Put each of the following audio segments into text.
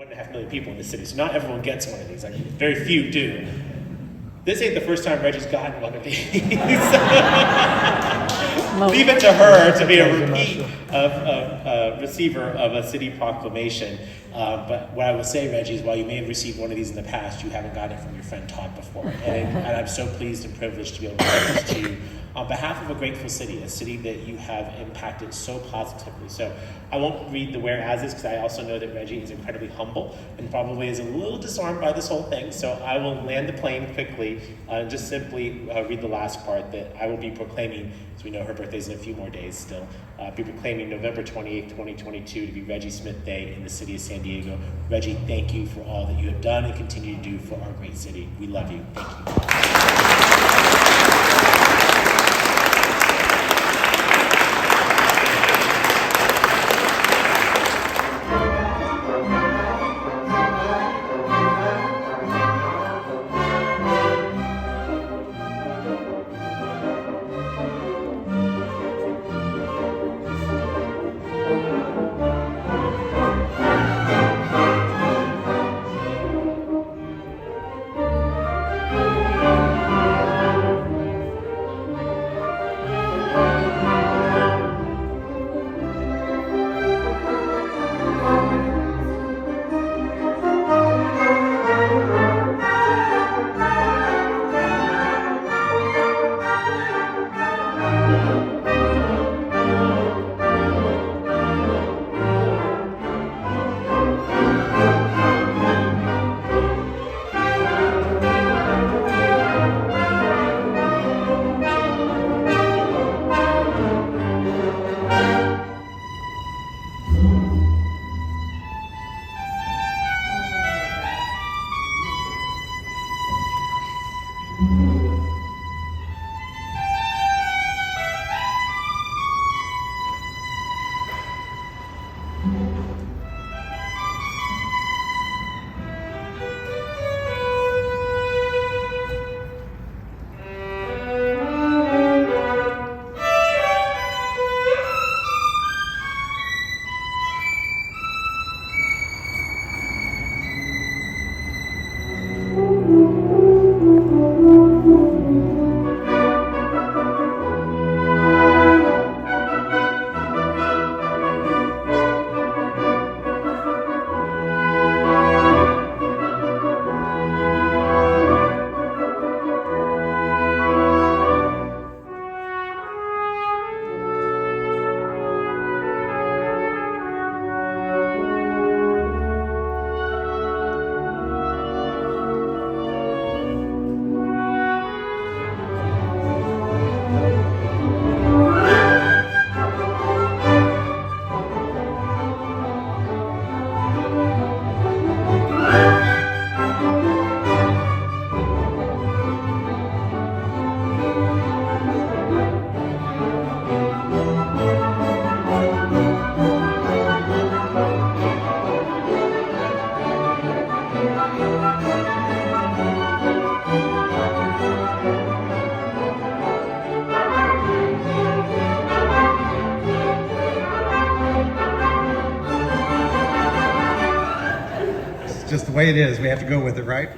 1.5 million people in the city, so not everyone gets one of these. Like, very few do. This ain't the first time Reggie's gotten one of these. Leave it to her to be a repeat receiver of a city proclamation. But what I will say, Reggie, is while you may have received one of these in the past, you haven't gotten it from your friend Todd before. And I'm so pleased and privileged to be able to give this to you on behalf of a grateful city, a city that you have impacted so positively. So I won't read the whereases, because I also know that Reggie is incredibly humble and probably is a little disarmed by this whole thing. So I will land the plane quickly and just simply read the last part, that I will be proclaiming, as we know her birthday's in a few more days still, be proclaiming November 28th, 2022 to be Reggie Smith Day in the city of San Diego. Reggie, thank you for all that you have done and continue to do for our great city. We love you. Thank you. Just the way it is, we have to go with it, right?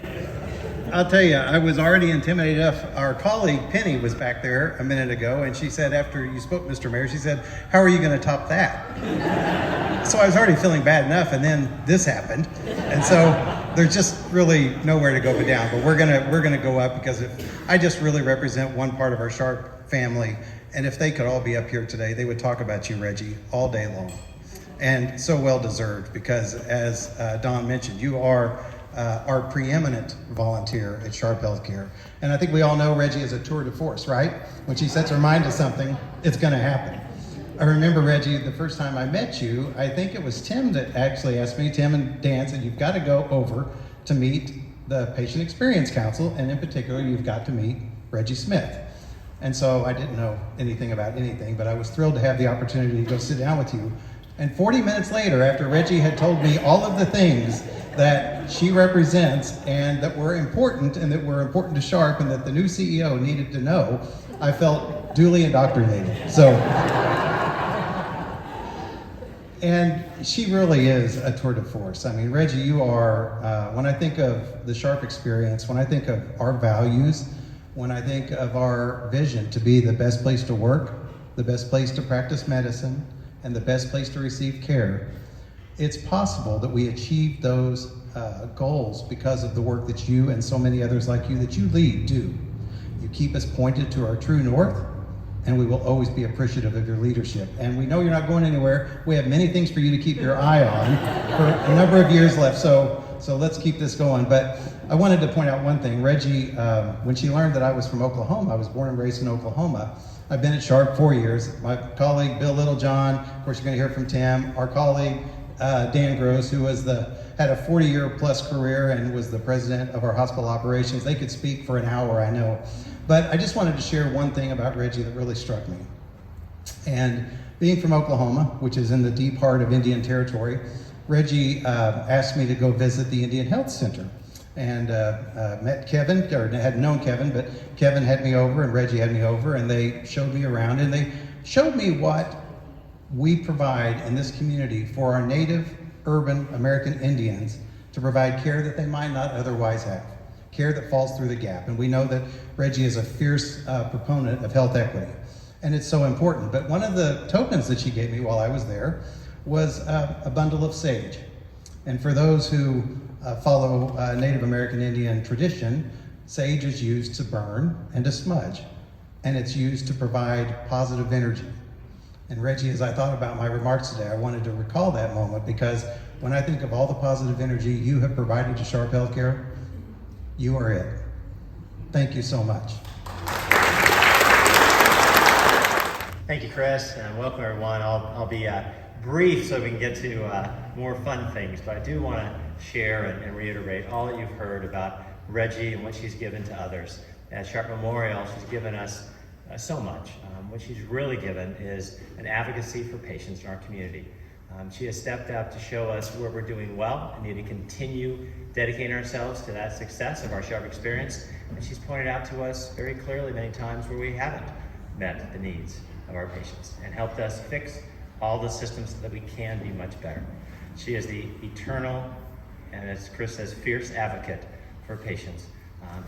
I'll tell you, I was already intimidated enough. Our colleague Penny was back there a minute ago, and she said, after you spoke, Mr. Mayor, she said, "How are you going to top that?" So I was already feeling bad enough, and then this happened, and so there's just really nowhere to go but down. But we're gonna go up, because I just really represent one part of our Sharp family, and if they could all be up here today, they would talk about you, Reggie, all day long. And so well deserved, because as Don mentioned, you are our preeminent volunteer at Sharp Healthcare. And I think we all know Reggie is a tour de force, right? When she sets her mind to something, it's gonna happen. I remember, Reggie, the first time I met you, I think it was Tim that actually asked me, Tim and Dan said, "You've got to go over to meet the Patient Experience Council, and in particular, you've got to meet Reggie Smith." And so I didn't know anything about anything, but I was thrilled to have the opportunity to go sit down with you. And 40 minutes later, after Reggie had told me all of the things that she represents and that were important, and that were important to Sharp, and that the new CEO needed to know, I felt duly indoctrinated. So, And she really is a tour de force. I mean, Reggie, you are, when I think of the Sharp experience, when I think of our values, when I think of our vision to be the best place to work, the best place to practice medicine, and the best place to receive care, it's possible that we achieve those goals because of the work that you and so many others like you that you lead do. You keep us pointed to our true north, and we will always be appreciative of your leadership. And we know you're not going anywhere. We have many things for you to keep your eye on for a number of years left, so let's keep this going. But I wanted to point out one thing. Reggie, when she learned that I was from Oklahoma, I was born and raised in Oklahoma. I've been at Sharp 4 years. My colleague, Bill Littlejohn, of course you're gonna hear from Tim, our colleague, Dan Gross, who had a 40-year plus career and was the president of our hospital operations. They could speak for an hour, I know. But I just wanted to share one thing about Reggie that really struck me. And being from Oklahoma, which is in the deep heart of Indian Territory, Reggie asked me to go visit the Indian Health Center. And met Kevin, or had known Kevin, but Kevin had me over and Reggie had me over, and they showed me around, and they showed me what we provide in this community for our native urban American Indians to provide care that they might not otherwise have, care that falls through the gap. And we know that Reggie is a fierce proponent of health equity, and it's so important. But one of the tokens that she gave me while I was there was a bundle of sage. And for those who follow Native American Indian tradition, sage is used to burn and to smudge, and it's used to provide positive energy. And Reggie, as I thought about my remarks today, I wanted to recall that moment, because when I think of all the positive energy you have provided to Sharp Healthcare, you are it. Thank you so much. Thank you, Chris, and welcome everyone. I'll be brief so we can get to more fun things, but I do want to share and reiterate all that you've heard about Reggie and what she's given to others. At Sharp Memorial, she's given us so much. What she's really given is an advocacy for patients in our community. She has stepped up to show us where we're doing well and need to continue dedicating ourselves to that success of our Sharp experience. And she's pointed out to us very clearly many times where we haven't met the needs of our patients and helped us fix all the systems so that we can be much better. She is the eternal, and as Chris says, fierce advocate for patients.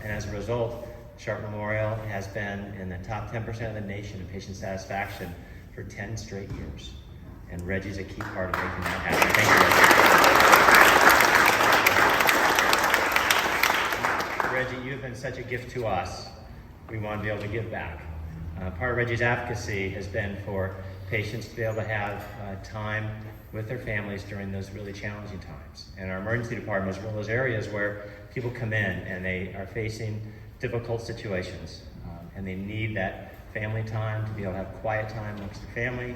And as a result, Sharp Memorial has been in the top 10% of the nation in patient satisfaction for 10 straight years. And Reggie's a key part of making that happen. Thank you, Reggie. Reggie, you've been such a gift to us. We want to be able to give back. Part of Reggie's advocacy has been for patients to be able to have time with their families during those really challenging times. And our emergency department is one of those areas where people come in and they are facing difficult situations, and they need that family time to be able to have quiet time amongst their family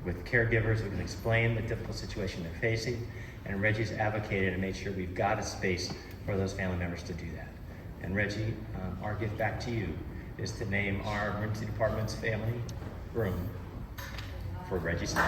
with caregivers who can explain the difficult situation they're facing. And Reggie's advocated and made sure we've got a space for those family members to do that. And Reggie, our gift back to you is to name our emergency department's family room for Reggie's name.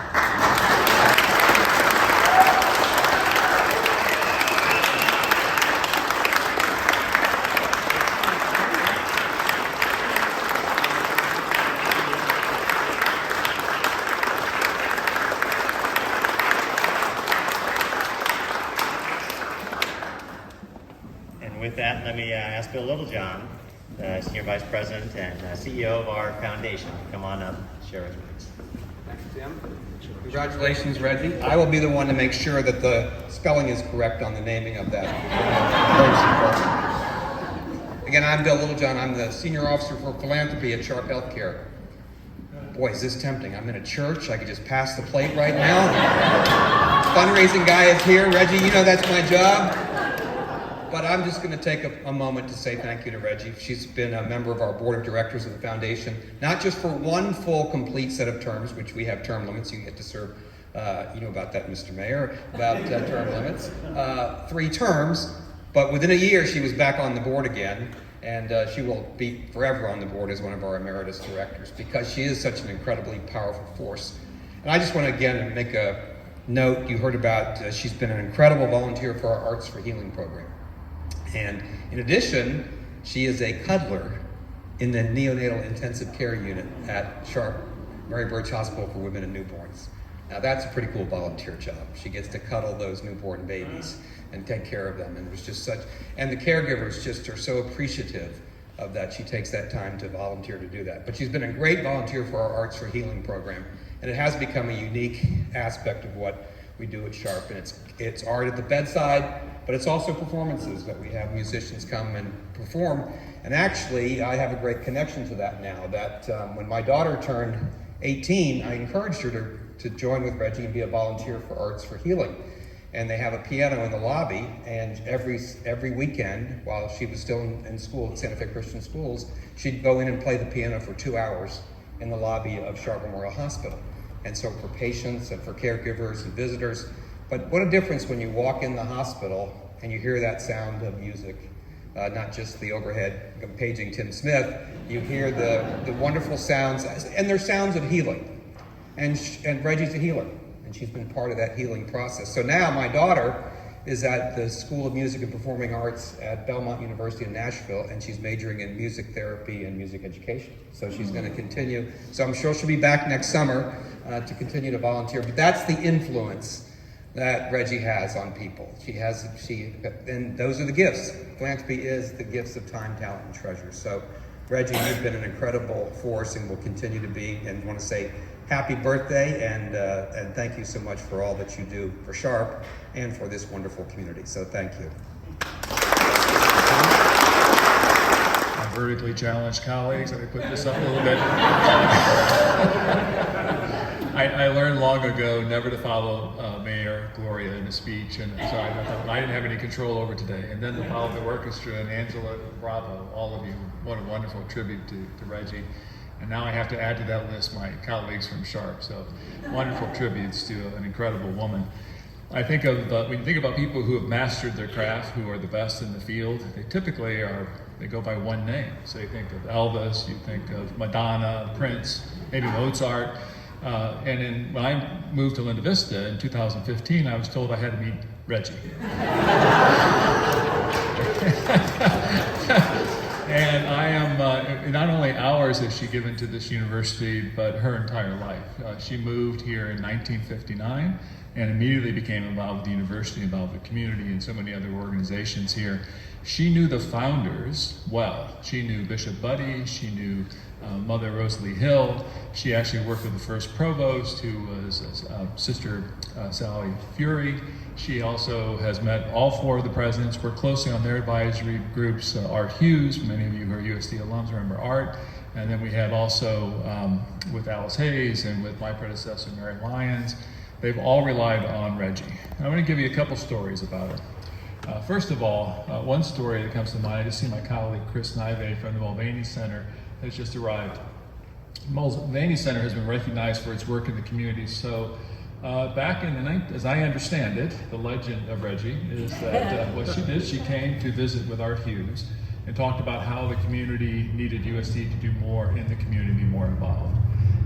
With that, let me ask Bill Littlejohn, the Senior Vice President and CEO of our foundation, to come on up and share his words. Thanks, Tim. Congratulations, Reggie. I will be the one to make sure that the spelling is correct on the naming of that. Again, I'm Bill Littlejohn. I'm the Senior Officer for Philanthropy at Sharp Healthcare. Boy, is this tempting. I'm in a church. I could just pass the plate right now. Fundraising guy is here. Reggie, you know that's my job. But I'm just going to take a moment to say thank you to Reggie. She's been a member of our board of directors of the foundation, not just for one full, complete set of terms, which we have term limits. You get to serve, you know about that, Mr. Mayor, about term limits. 3 terms, but within a year she was back on the board again, and she will be forever on the board as one of our emeritus directors because she is such an incredibly powerful force. And I just want to again make a note. You heard about she's been an incredible volunteer for our Arts for Healing program. And in addition, she is a cuddler in the neonatal intensive care unit at Sharp Mary Birch Hospital for Women and Newborns. Now that's a pretty cool volunteer job. She gets to cuddle those newborn babies and take care of them. And it was just such, and the caregivers just are so appreciative of that. She takes that time to volunteer to do that. But she's been a great volunteer for our Arts for Healing program. And it has become a unique aspect of what we do at Sharp. And it's art at the bedside, but it's also performances that we have musicians come and perform. And actually, I have a great connection to that now, that when my daughter turned 18, I encouraged her to join with Reggie and be a volunteer for Arts for Healing. And they have a piano in the lobby, and every weekend, while she was still in school at Santa Fe Christian Schools, she'd go in and play the piano for 2 hours in the lobby of Sharp Memorial Hospital. And so for patients and for caregivers and visitors, but what a difference when you walk in the hospital and you hear that sound of music, not just the overhead paging Tim Smith, you hear the wonderful sounds, and they're sounds of healing. And Reggie's a healer, and she's been part of that healing process. So now my daughter is at the School of Music and Performing Arts at Belmont University in Nashville, and she's majoring in music therapy and music education. So she's going to continue. So I'm sure she'll be back next summer to continue to volunteer. But that's the influence that Reggie has on people. And those are the gifts. Philanthropy is the gifts of time, talent, and treasure. So Reggie, you've been an incredible force and will continue to be, and I want to say happy birthday, and thank you so much for all that you do for Sharp and for this wonderful community. So thank you. My vertically challenged colleagues, let me put this up a little bit. I learned long ago never to follow Mayor Gloria in a speech, and so I thought I didn't have any control over today. And then to follow the orchestra and Angela, bravo, all of you. What a wonderful tribute to Reggie. And now I have to add to that list my colleagues from Sharp. So wonderful tributes to an incredible woman. I think of, when you think about people who have mastered their craft, who are the best in the field, they typically they go by one name. So you think of Elvis, you think of Madonna, Prince, maybe Mozart. And when I moved to Linda Vista in 2015, I was told I had to meet Reggie. And I am, not only hours has she given to this university, but her entire life. She moved here in 1959 and immediately became involved with the university, involved with the community and so many other organizations here. She knew the founders well. She knew Bishop Buddy, she knew Mother Rosalie Hill. She actually worked with the first provost, who was Sister Sally Fury. She also has met all four of the presidents, worked closely on their advisory groups. Art Hughes, many of you who are USD alums remember Art. And then we have also with Alice Hayes and with my predecessor, Mary Lyons. They've all relied on Reggie. I'm going to give you a couple stories about her. First of all, one story that comes to mind, I just see my colleague Chris Nive from the Mulvaney Center has just arrived. The Mulvaney Center has been recognized for its work in the community. So back in the as I understand it, the legend of Reggie is that what she did, she came to visit with Art Hughes and talked about how the community needed USD to do more in the community, be more involved.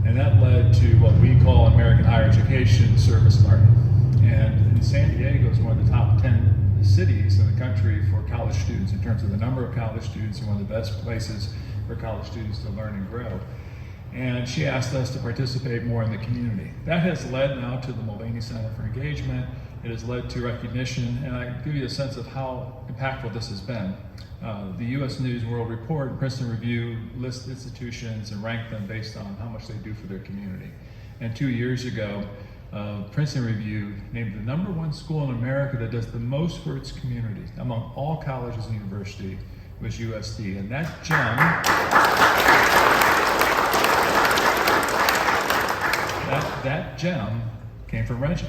And that led to what we call American Higher Education Service Learning. And San Diego is one of the top 10 cities in the country for college students in terms of the number of college students, and one of the best places for college students to learn and grow. And she asked us to participate more in the community. That has led now to the Mulvaney Center for Engagement. It has led to recognition, and I give you a sense of how impactful this has been. The U.S. News and World Report and Princeton Review list institutions and rank them based on how much they do for their community. And 2 years ago, Princeton Review named the #1 school in America that does the most for its community among all colleges and universities was USD. And that gem, that gem came from Reggie.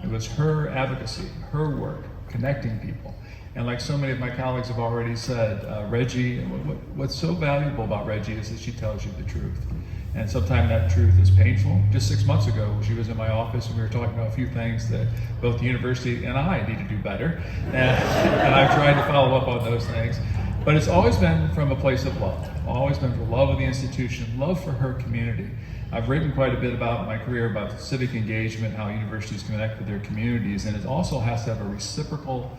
It was her advocacy, her work, connecting people. And like so many of my colleagues have already said, Reggie, what's so valuable about Reggie is that she tells you the truth. And sometimes that truth is painful. Just 6 months ago, she was in my office and we were talking about a few things that both the university and I need to do better. And I've tried to follow up on those things. But it's always been from a place of love. Always been for love of the institution, love for her community. I've written quite a bit about my career about civic engagement, how universities connect with their communities, and it also has to have a reciprocal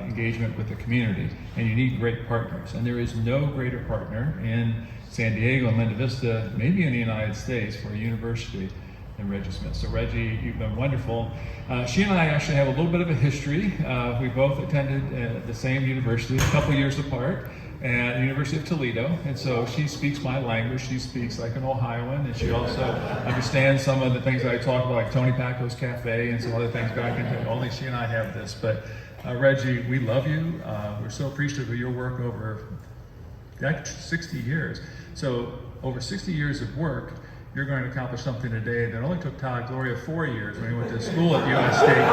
engagement with the community, and you need great partners. And there is no greater partner in San Diego and Linda Vista, maybe in the United States, for a university and Reggie Smith. So Reggie, you've been wonderful. She and I actually have a little bit of a history. We both attended the same university, a couple years apart, at the University of Toledo. And so she speaks my language. She speaks like an Ohioan, and she also understands some of the things that I talk about, like Tony Paco's Cafe and some other things, but I can only she and I have this. But Reggie, we love you. We're so appreciative of your work over 60 years. So over 60 years of work, you're going to accomplish something today that only took Todd Gloria 4 years when he went to school at US State.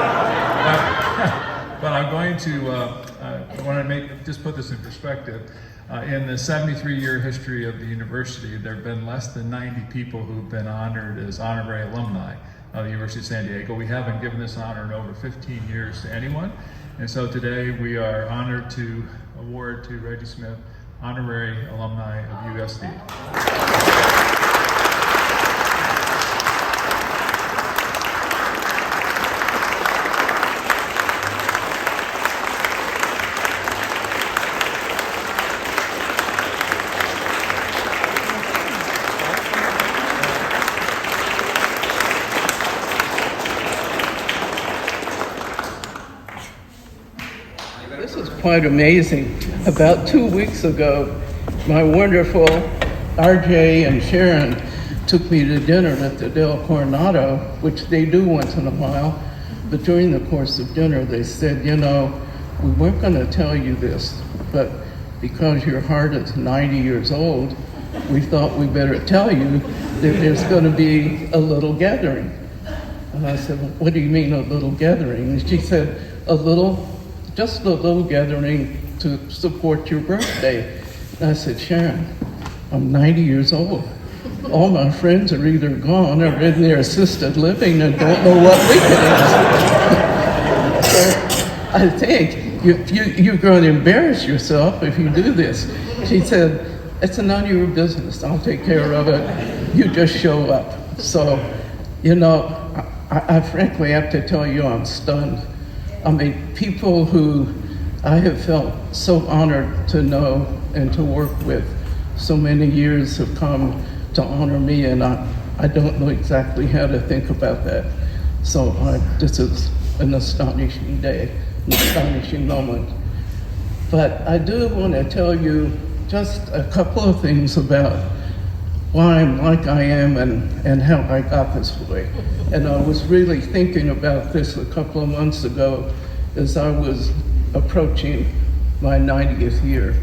But I'm going to, I want to just put this in perspective. In the 73-year history of the university, there have been less than 90 people who've been honored as honorary alumni of the University of San Diego. We haven't given this honor in over 15 years to anyone. And so today we are honored to award to Reggie Smith, honorary alumni of USD. This is quite amazing. About 2 weeks ago, my wonderful RJ and Sharon took me to dinner at the Del Coronado, which they do once in a while. But during the course of dinner, they said, you know, we weren't going to tell you this, but because your heart is 90 years old, we thought we better tell you that there's going to be a little gathering. And I said, well, what do you mean a little gathering? And she said, just a little gathering to support your birthday. And I said, Sharon, I'm 90 years old. All my friends are either gone or in their assisted living and don't know what week it is. So I think you're going to embarrass yourself if you do this. She said, it's none of your business. I'll take care of it. You just show up. So, you know, I frankly have to tell you I'm stunned. I mean, people who I have felt so honored to know and to work with so many years have come to honor me, and I don't know exactly how to think about that. So this is an astonishing day, an astonishing moment. But I do want to tell you just a couple of things about why I'm like I am and how I got this way. And I was really thinking about this a couple of months ago as I was approaching my 90th year.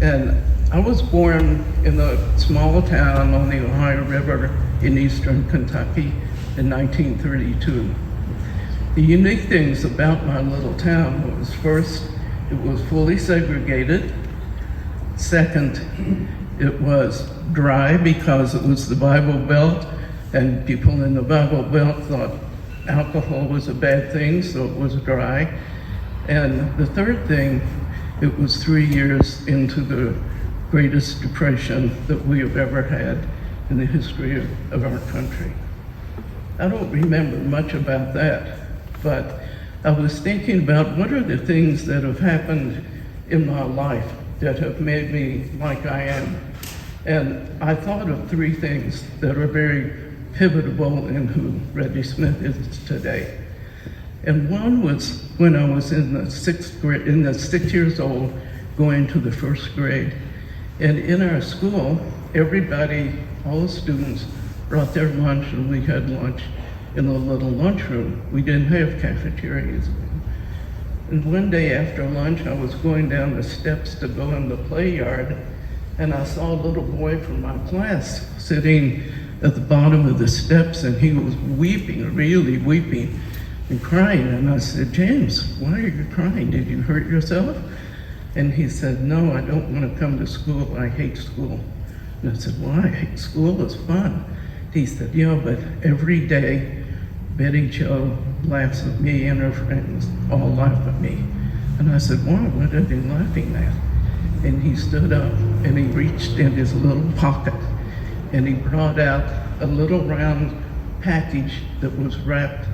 And I was born in a small town on the Ohio River in eastern Kentucky in 1932. The unique things about my little town was, first, it was fully segregated. Second, it was dry because it was the Bible Belt, and people in the Bible Belt thought alcohol was a bad thing, so it was dry. And the third thing, it was 3 years into the greatest depression that we have ever had in the history of our country. I don't remember much about that, but I was thinking about what are the things that have happened in my life that have made me like I am. And I thought of three things that are very pivotal in who Reggie Smith is today. And one was when I was in the 6 years old, going to the first grade. And in our school, everybody, all the students, brought their lunch, and we had lunch in a little lunchroom. We didn't have cafeterias. And one day after lunch, I was going down the steps to go in the play yard, and I saw a little boy from my class sitting at the bottom of the steps, and he was weeping, really weeping and crying. And I said, James, why are you crying? Did you hurt yourself? And he said, no, I don't want to come to school. I hate school. And I said, why? School is fun. He said, yeah, but every day Betty Jo laughs at me and her friends all laugh at me. And I said, why? What are they laughing at? And he stood up and he reached in his little pocket and he brought out a little round package that was wrapped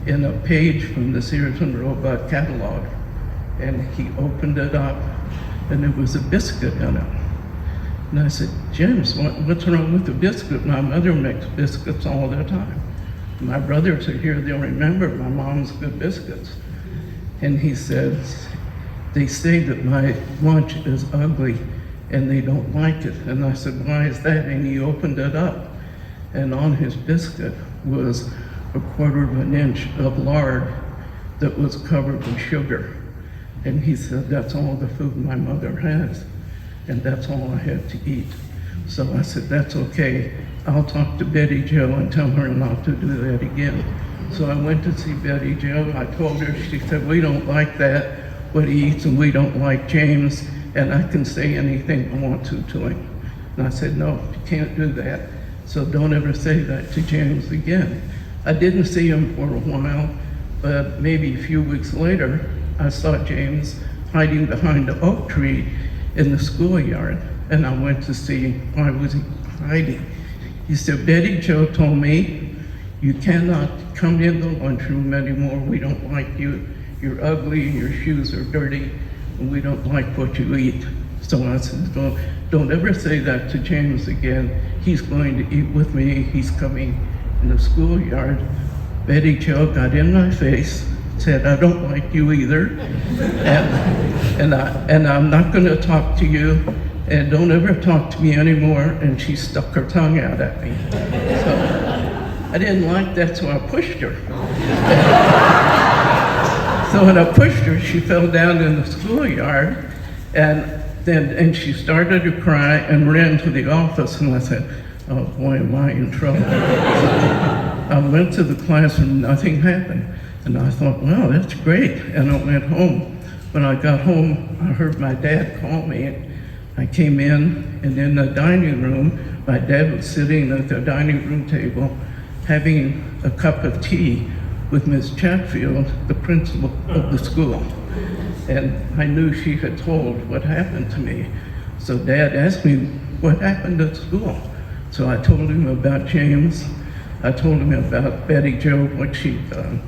in a page from the Sears and Roebuck catalog. And he opened it up and there was a biscuit in it. And I said, James, what's wrong with the biscuit? My mother makes biscuits all the time. My brothers are here, they'll remember my mom's good biscuits. And he says, they say that my lunch is ugly and they don't like it. And I said, why is that? And he opened it up. And on his biscuit was 1/4 inch of lard that was covered with sugar. And he said, that's all the food my mother has. And that's all I had to eat. So I said, that's okay. I'll talk to Betty Jo and tell her not to do that again. So I went to see Betty Jo. I told her, she said, we don't like that, what he eats, and we don't like James, and I can say anything I want to him. And I said, no, you can't do that. So don't ever say that to James again. I didn't see him for a while, but maybe a few weeks later, I saw James hiding behind the oak tree in the schoolyard, and I went to see why was he hiding. He said, Betty Jo told me, you cannot come in the lunchroom anymore. We don't like you. You're ugly, your shoes are dirty, and we don't like what you eat. So I said, don't ever say that to James again. He's going to eat with me. He's coming in the schoolyard. Betty Jo got in my face, said, I don't like you either, and I'm not going to talk to you, and don't ever talk to me anymore. And she stuck her tongue out at me. So I didn't like that, so I pushed her. So when I pushed her, she fell down in the schoolyard, and she started to cry and ran to the office, and I said, oh boy, am I in trouble. So I went to the classroom, nothing happened. And I thought, wow, that's great. And I went home. When I got home, I heard my dad call me. I came in, and in the dining room, my dad was sitting at the dining room table having a cup of tea with Miss Chatfield, the principal of the school. And I knew she had told what happened to me. So Dad asked me what happened at school. So I told him about James. I told him about Betty Jo, what she'd done.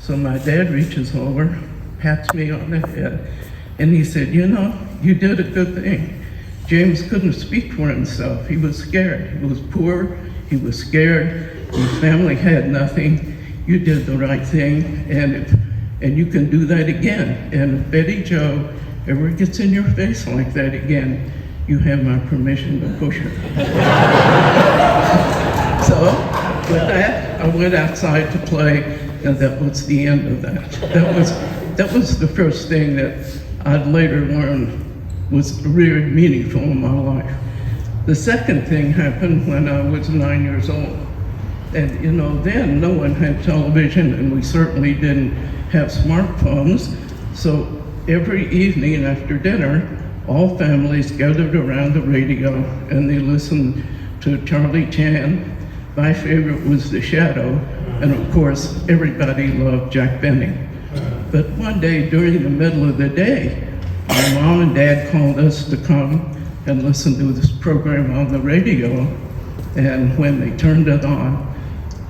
So my dad reaches over, pats me on the head, and he said, you know, you did a good thing. James couldn't speak for himself. He was scared. He was poor. He was scared. His family had nothing. You did the right thing, and you can do that again. And if Betty Jo ever gets in your face like that again, you have my permission to push her. So with that, I went outside to play, and that was the end of that. That was the first thing that I'd later learned was really meaningful in my life. The second thing happened when I was 9 years old. And you know, then no one had television, and we certainly didn't have smartphones. So every evening after dinner, all families gathered around the radio and they listened to Charlie Chan. My favorite was The Shadow, and of course, everybody loved Jack Benny. But one day during the middle of the day, my mom and dad called us to come and listen to this program on the radio. And when they turned it on,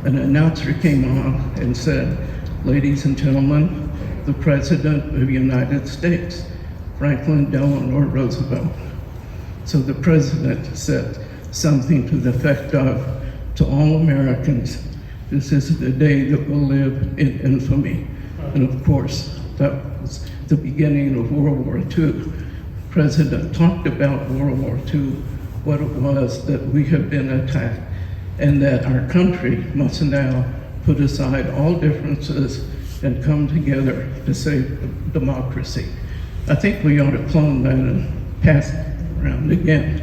an announcer came on and said, ladies and gentlemen, the President of the United States, Franklin Delano Roosevelt. So the President said something to the effect of, to all Americans, this is the day that will live in infamy. And of course, that was the beginning of World War II. The President talked about World War II, what it was that we have been attacked, and that our country must now put aside all differences and come together to save democracy. I think we ought to clone that and pass it around again.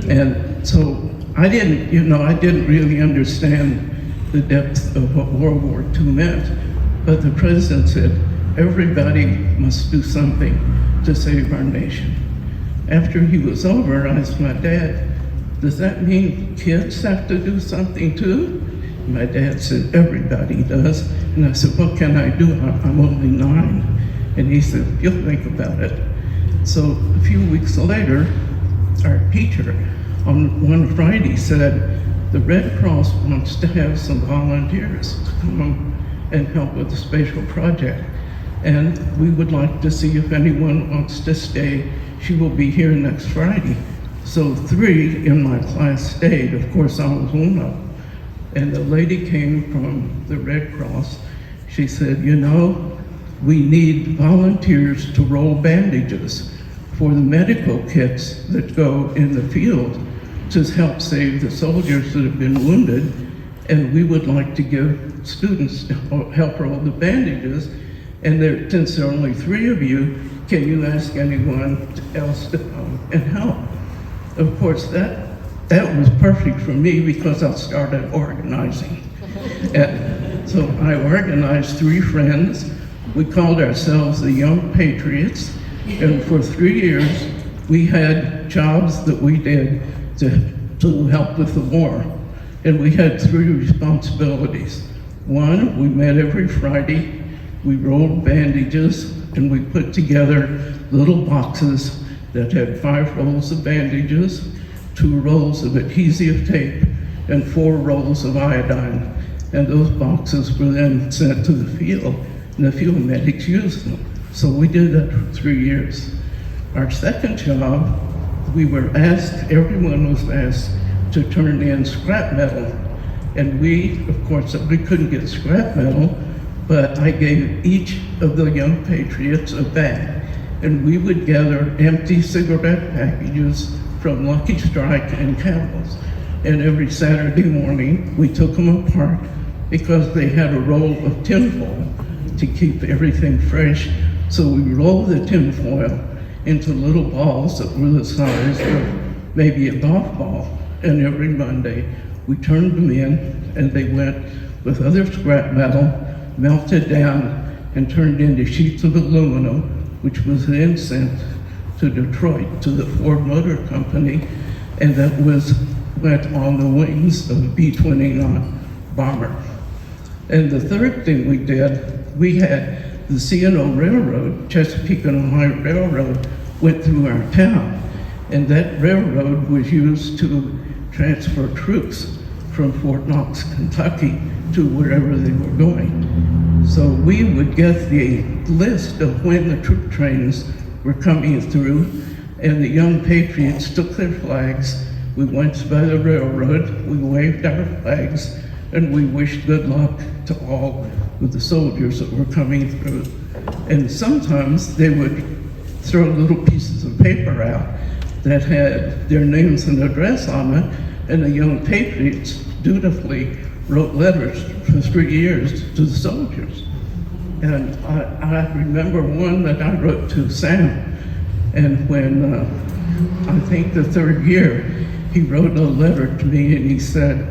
And so I didn't really understand the depth of what World War II meant, but the president said, everybody must do something to save our nation. After he was over, I asked my dad, does that mean kids have to do something too? My dad said, everybody does. And I said, what can I do? I'm only 9. And he said, you'll think about it. So a few weeks later, our teacher on one Friday said, the Red Cross wants to have some volunteers to come and help with the spatial project. And we would like to see if anyone wants to stay. She will be here next Friday. So 3 in my class stayed. Of course, I was one of them. And the lady came from the Red Cross. She said, you know, we need volunteers to roll bandages for the medical kits that go in the field to help save the soldiers that have been wounded. And we would like to give students to help roll the bandages. And since there are only 3 of you, can you ask anyone else to come and help? Of course, that was perfect for me because I started organizing. And so I organized 3 friends. We called ourselves the Young Patriots. And for 3 years, we had jobs that we did to help with the war. And we had 3 responsibilities. 1, we met every Friday. We rolled bandages and we put together little boxes that had 5 rolls of bandages, 2 rolls of adhesive tape, and 4 rolls of iodine. And those boxes were then sent to the field, and the field medics used them. So we did that for 3 years. Our second job, everyone was asked to turn in scrap metal. And we, of course, we couldn't get scrap metal, but I gave each of the Young Patriots a bag. And we would gather empty cigarette packages from Lucky Strike and Campbell's. And every Saturday morning, we took them apart because they had a roll of tinfoil to keep everything fresh. So we rolled the tinfoil into little balls that were the size of maybe a golf ball. And every Monday, we turned them in, and they went with other scrap metal, melted down, and turned into sheets of aluminum, which was then sent to Detroit to the Ford Motor Company, and that went on the wings of a B-29 bomber. And the third thing we did, we had the C&O Railroad, Chesapeake and Ohio Railroad, went through our town, and that railroad was used to transfer troops from Fort Knox, Kentucky, to wherever they were going. So we would get the list of when the troop trains were coming through, and the Young Patriots took their flags. We went by the railroad, we waved our flags, and we wished good luck to all of the soldiers that were coming through. And sometimes they would throw little pieces of paper out that had their names and address on it, and the Young Patriots dutifully wrote letters for 3 years to the soldiers. And I remember one that I wrote to Sam, and when I think the 3rd year, he wrote a letter to me and he said,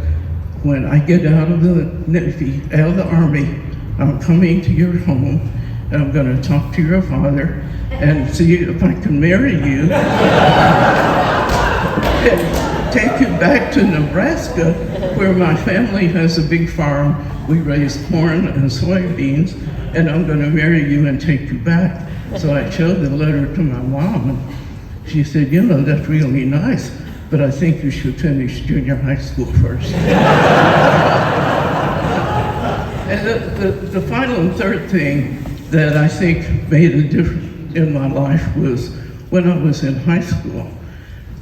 when I get out of the Navy, out of the Army, I'm coming to your home and I'm gonna talk to your father and see if I can marry you and take you back to Nebraska, where my family has a big farm. We raise corn and soybeans, and I'm gonna marry you and take you back. So I showed the letter to my mom, and she said, you know, that's really nice, but I think you should finish junior high school first. And the final and third thing that I think made a difference in my life was when I was in high school.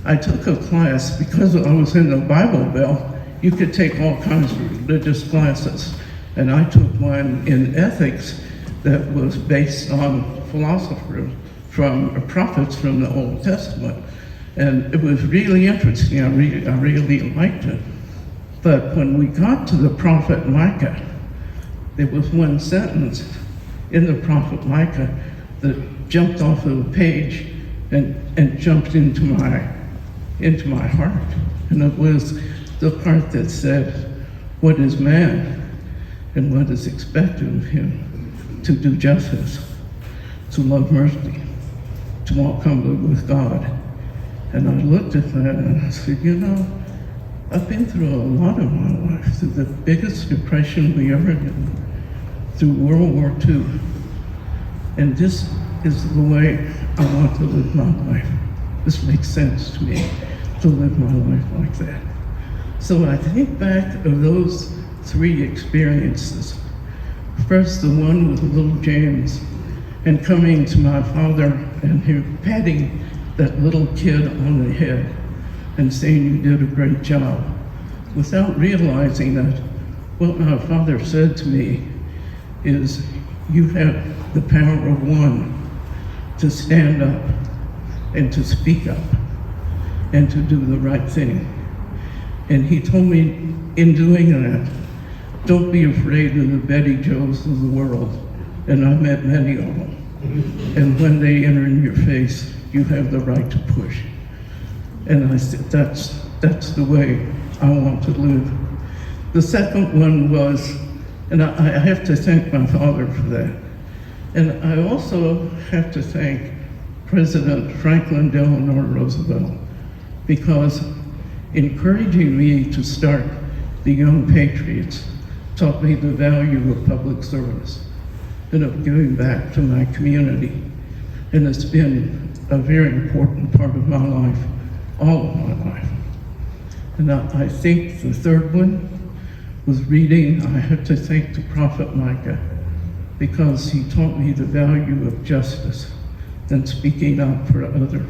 I took a class, because I was in the Bible Belt, you could take all kinds of religious classes. And I took one in ethics that was based on philosophers from prophets from the Old Testament. And it was really interesting. I really liked it. But when we got to the prophet Micah, there was one sentence in the prophet Micah that jumped off of the page and jumped into my heart. And it was the part that said, what is man and what is expected of him? To do justice, to love mercy, to walk humbly with God. And I looked at that and I said, you know, I've been through a lot of my life, through the biggest depression we ever did, through World War II. And this is the way I want to live my life. This makes sense to me, to live my life like that. So I think back of those 3 experiences. First, the one with little James, and coming to my father and him patting that little kid on the head. and saying you did a great job, without realizing that what my father said to me is, you have the power of one to stand up and to speak up and to do the right thing. And he told me, in doing that, don't be afraid of the Betty Joes of the world. And I met many of them. And when they enter in your face, you have the right to push. And I said, that's the way I want to live. The second one was, and I have to thank my father for that. And I also have to thank President Franklin Delano Roosevelt, because encouraging me to start the Young Patriots taught me the value of public service and of giving back to my community. And it's been a very important part of my life, all of my life. And I think the third one was reading. I have to thank the prophet Micah, because he taught me the value of justice and speaking up for others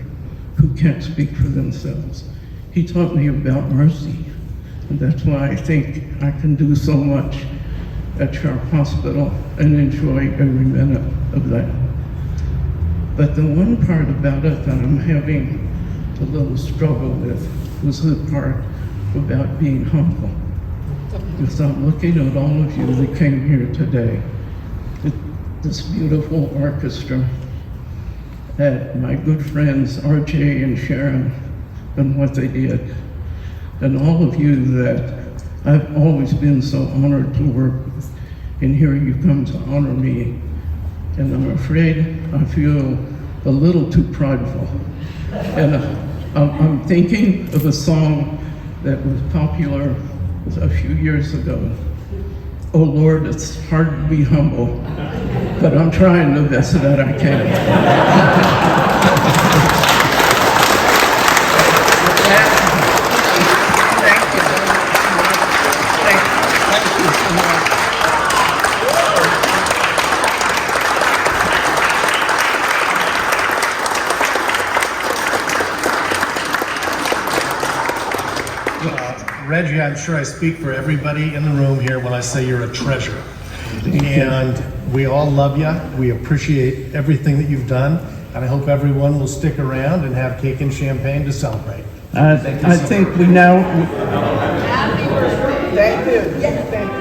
who can't speak for themselves. He taught me about mercy, and that's why I think I can do so much at Sharp Hospital and enjoy every minute of that. But the one part about it that I'm having a little struggle with was the part about being humble. Because I'm looking at all of you that came here today, this beautiful orchestra, at my good friends Arjay and Sharon and what they did, and all of you that I've always been so honored to work with, and here you come to honor me. And I'm afraid I feel a little too prideful. And I'm thinking of a song that was popular a few years ago. Oh Lord, it's hard to be humble, but I'm trying the best that I can. Reggie, I'm sure I speak for everybody in the room here when I say you're a treasure. And we all love you. We appreciate everything that you've done. And I hope everyone will stick around and have cake and champagne to celebrate. I think we now... Happy birthday. Thank you. Thank you.